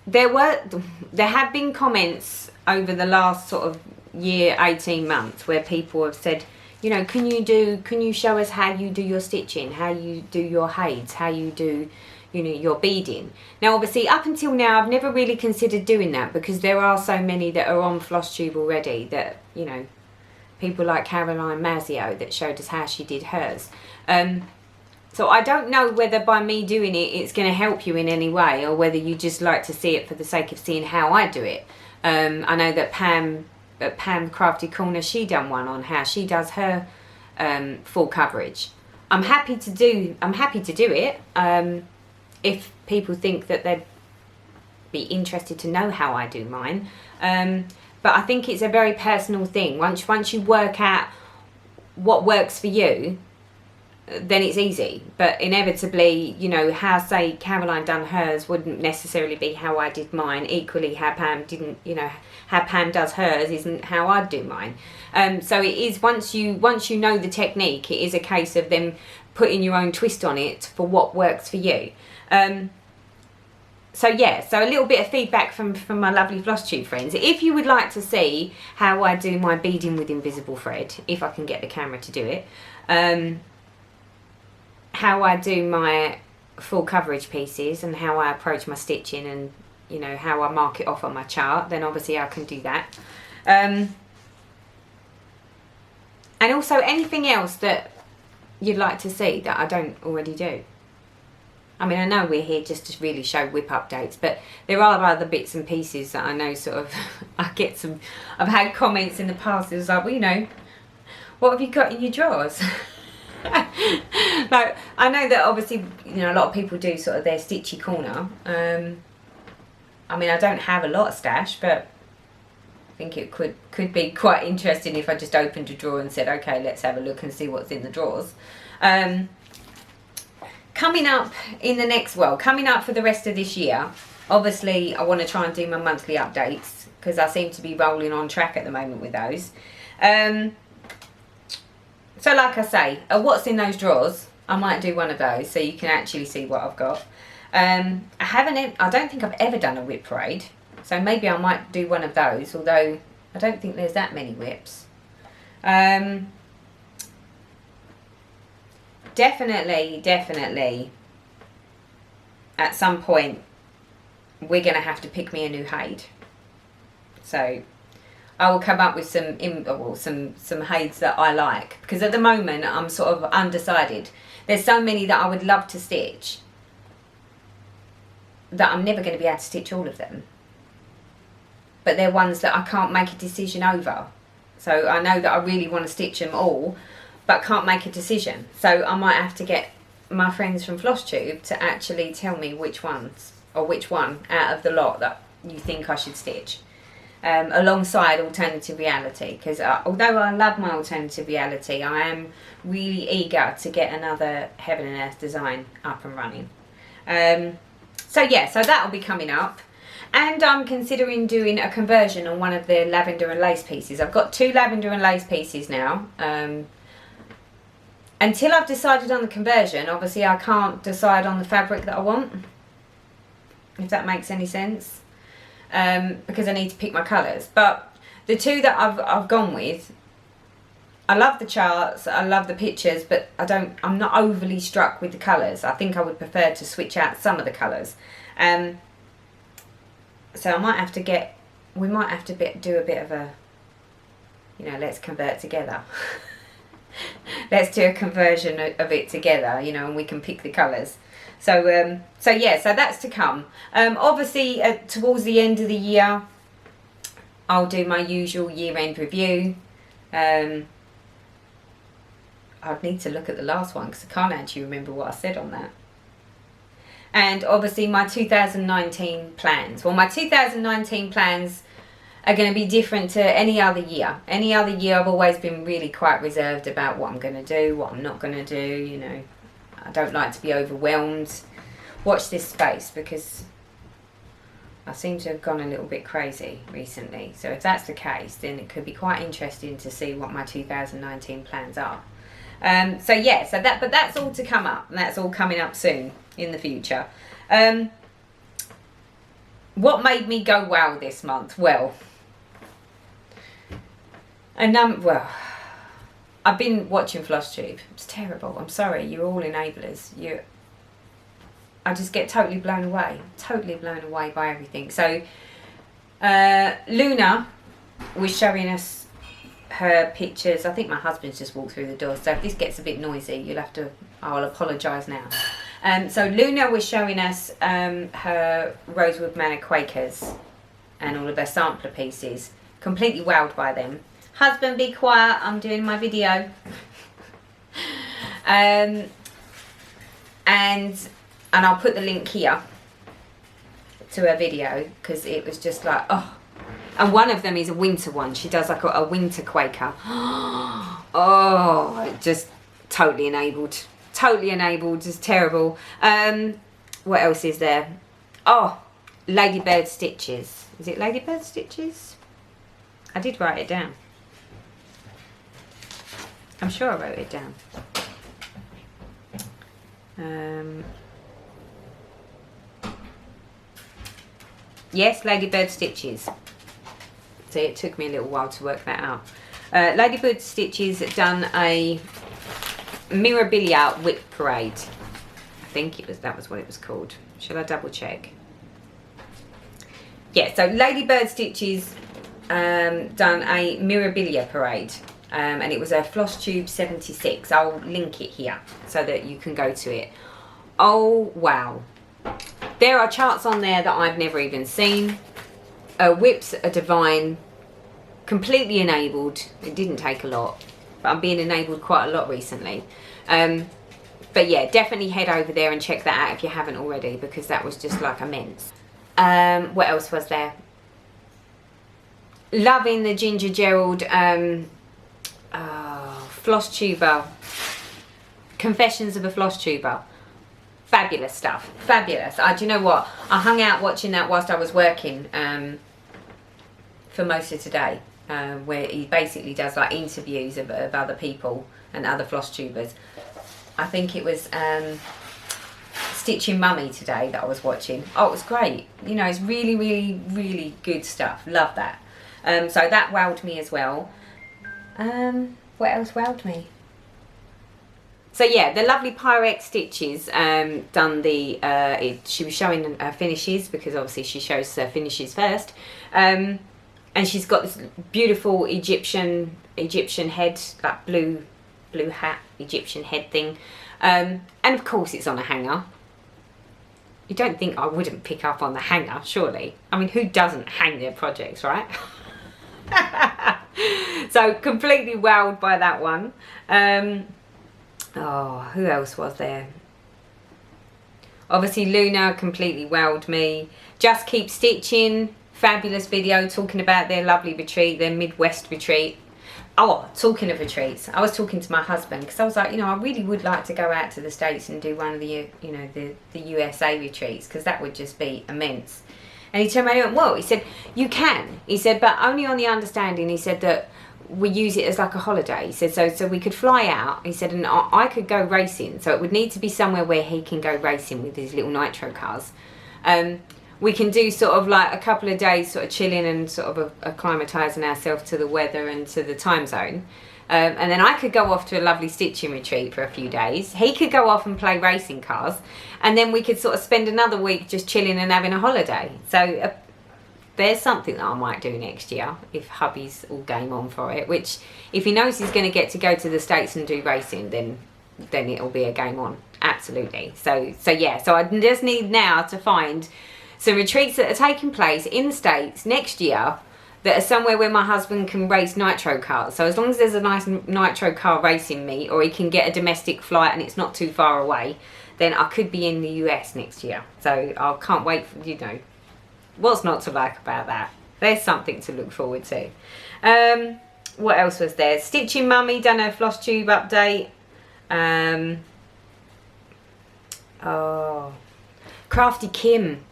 There have been comments over the last sort of year, 18 months where people have said, you know, can you show us how you do your stitching, how you do your HAEDs, how you do, you know, your beading. Now obviously up until now I've never really considered doing that because there are so many that are on Flosstube already that, you know, people like Caroline Mazzio that showed us how she did hers. So I don't know whether by me doing it, it's going to help you in any way or whether you just like to see it for the sake of seeing how I do it. I know that Pam Crafty Corner, she done one on how she does her full coverage. I'm happy to do it if people think that they'd be interested to know how I do mine. But I think it's a very personal thing. Once you work out what works for you, then it's easy. But inevitably, you know, how, say, Caroline done hers wouldn't necessarily be how I did mine. Equally, how Pam didn't, you know, how Pam does hers isn't how I'd do mine. So it is, once you know the technique, it is a case of them putting your own twist on it for what works for you. So yeah, so a little bit of feedback from my lovely Flosstube friends. If you would like to see how I do my beading with invisible thread, if I can get the camera to do it, how I do my full coverage pieces and how I approach my stitching, and you know, how I mark it off on my chart, then obviously I can do that. And also anything else that you'd like to see that I don't already do. I mean, I know we're here just to really show whip updates, but there are other bits and pieces that I know sort of, I've had comments in the past, it was like, well, you know, what have you got in your drawers? Like, I know that obviously, you know, a lot of people do sort of their stitchy corner. I mean, I don't have a lot of stash, but I think it could be quite interesting if I just opened a drawer and said, okay, let's have a look and see what's in the drawers. Coming up in the next, well, coming up for the rest of this year, obviously I want to try and do my monthly updates because I seem to be rolling on track at the moment with those. So like I say, what's in those drawers, I might do one of those so you can actually see what I've got. I don't think I've ever done a whip parade, so maybe I might do one of those, although I don't think there's that many whips. Definitely, at some point, we're going to have to pick me a new HAED. So, I will come up with some HAEDs that I like. Because at the moment, I'm sort of undecided. There's so many that I would love to stitch, that I'm never going to be able to stitch all of them. But they're ones that I can't make a decision over. So, I know that I really want to stitch them all, but can't make a decision. So I might have to get my friends from Flosstube to actually tell me which ones, or which one out of the lot that you think I should stitch, alongside alternative reality. Because although I love my alternative reality, I am really eager to get another Heaven and Earth design up and running. So yeah, so that'll be coming up. And I'm considering doing a conversion on one of the lavender and lace pieces. I've got 2 lavender and lace pieces now. Until I've decided on the conversion, obviously I can't decide on the fabric that I want, if that makes any sense, because I need to pick my colours. But the 2 that I've gone with, I love the charts, I love the pictures, but I'm not overly struck with the colours. I think I would prefer to switch out some of the colours. So I might have to we might have to do a bit of a, you know, let's convert together. Let's do a conversion of it together, you know, and we can pick the colours. So yeah, so that's to come. Obviously, towards the end of the year, I'll do my usual year-end review. I'd need to look at the last one because I can't actually remember what I said on that. And obviously my 2019 plans. Well, my 2019 plans are going to be different to any other year. Any other year I've always been really quite reserved about what I'm going to do, what I'm not going to do, you know. I don't like to be overwhelmed. Watch this space because I seem to have gone a little bit crazy recently. So if that's the case, then it could be quite interesting to see what my 2019 plans are. So yeah, but that's all to come up, and that's all coming up soon in the future. What made me go wow this month? Well, I've been watching Flosstube. It's terrible. I'm sorry, you're all enablers. I just get totally blown away by everything. So Luna was showing us her pictures. I think my husband's just walked through the door, so if this gets a bit noisy, I'll apologise now. So Luna was showing us her Rosewood Manor Quakers and all of her sampler pieces. Completely wowed by them. Husband, be quiet, I'm doing my video. And I'll put the link here to her video because it was just like, oh. And one of them is a winter one. She does like a winter Quaker. Oh, it just totally enabled. totally enabled, just terrible. What else is there? Oh, Ladybird Stitches. Is it Ladybird Stitches? I did write it down. I'm sure I wrote it down. Yes, Ladybird Stitches. So it took me a little while to work that out. Ladybird Stitches done a Mirabilia Whip Parade. I think that was what it was called. Shall I double check? Yeah, so Ladybird Stitches done a Mirabilia Parade. And it was a Flosstube 76. I'll link it here so that you can go to it. Oh, wow. There are charts on there that I've never even seen. Whips are divine. Completely enabled. It didn't take a lot. But I'm being enabled quite a lot recently. But yeah, definitely head over there and check that out if you haven't already, because that was just like immense. What else was there? Loving the Ginger Gerald Flosstuber. Confessions of a Flosstuber. Fabulous stuff. Fabulous. Do you know what? I hung out watching that whilst I was working for most of today, where he basically does like interviews of other people and other Flosstubers. I think it was Stitching Mummy today that I was watching. Oh, it was great. You know, it's really, really, really good stuff. Love that. So that wowed me as well. What else wowed me? So yeah, the lovely Pyrex Stitches done the, she was showing her finishes, because obviously she shows her finishes first. And she's got this beautiful Egyptian head, like blue hat, Egyptian head thing. And of course it's on a hanger. You don't think I wouldn't pick up on the hanger, surely? I mean, who doesn't hang their projects, right? So completely wowed by that one. Oh, who else was there? Obviously Luna completely wowed me. Just Keep Stitching, fabulous video talking about their lovely retreat, their Midwest retreat. Oh, talking of retreats, I was talking to my husband because I was like, you know, I really would like to go out to the States and do one of the, you know, the USA retreats, because that would just be immense. And he turned around and went, well, he said, you can. He said, but only on the understanding, he said, that we use it as like a holiday. He said, so we could fly out. He said, and I could go racing. So it would need to be somewhere where he can go racing with his little nitro cars. We can do sort of like a couple of days sort of chilling and sort of acclimatising ourselves to the weather and to the time zone. And then I could go off to a lovely stitching retreat for a few days. He could go off and play racing cars. And then we could sort of spend another week just chilling and having a holiday. So there's something that I might do next year if hubby's all game on for it. Which, if he knows he's going to go to the States and do racing, then it'll be a game on. Absolutely. So yeah. So I just need now to find some retreats that are taking place in the States next year that are somewhere where my husband can race nitro cars. So as long as there's a nice nitro car racing meet, or he can get a domestic flight and it's not too far away, then I could be in the US next year. So I can't wait for, you know, what's not to like about that? There's something to look forward to. What else was there? Stitching Mummy done her Flosstube update. Oh, Crafty Kim.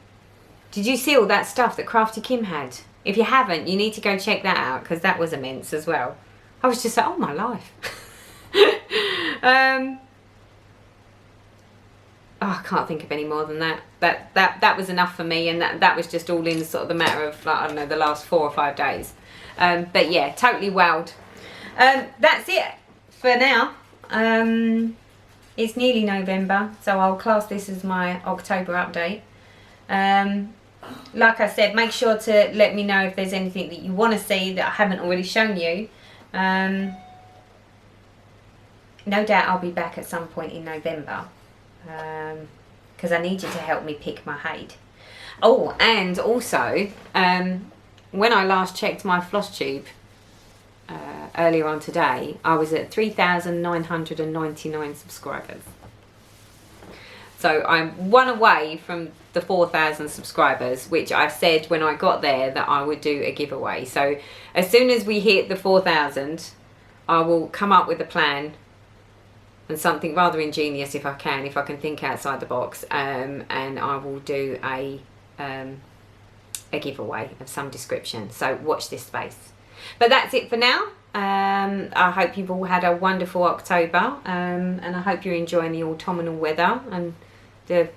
Did you see all that stuff that Crafty Kim had? If you haven't, you need to go check that out, because that was immense as well. I was just like, oh my life. Oh, I can't think of any more than that. That was enough for me, and that was just all in sort of the matter of, like, I don't know, the last 4 or 5 days. But yeah, totally wowed. That's it for now. It's nearly November, so I'll class this as my October update. Like I said, make sure to let me know if there's anything that you want to see that I haven't already shown you. No doubt I'll be back at some point in November, because I need you to help me pick my HAED. Oh, and also, when I last checked my Flosstube earlier on today, I was at 3,999 subscribers. So I'm one away from the 4,000 subscribers, which I said when I got there that I would do a giveaway. So as soon as we hit the 4,000, I will come up with a plan and something rather ingenious if I can think outside the box, and I will do a giveaway of some description, so watch this space. But that's it for now. I hope you've all had a wonderful October, and I hope you're enjoying the autumnal weather and the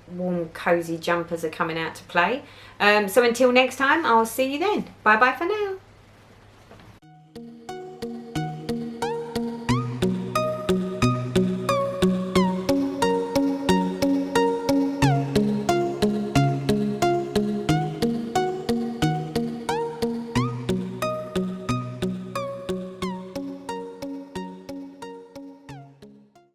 warm cozy jumpers are coming out to play. So until next time, I'll see you then. Bye bye for now.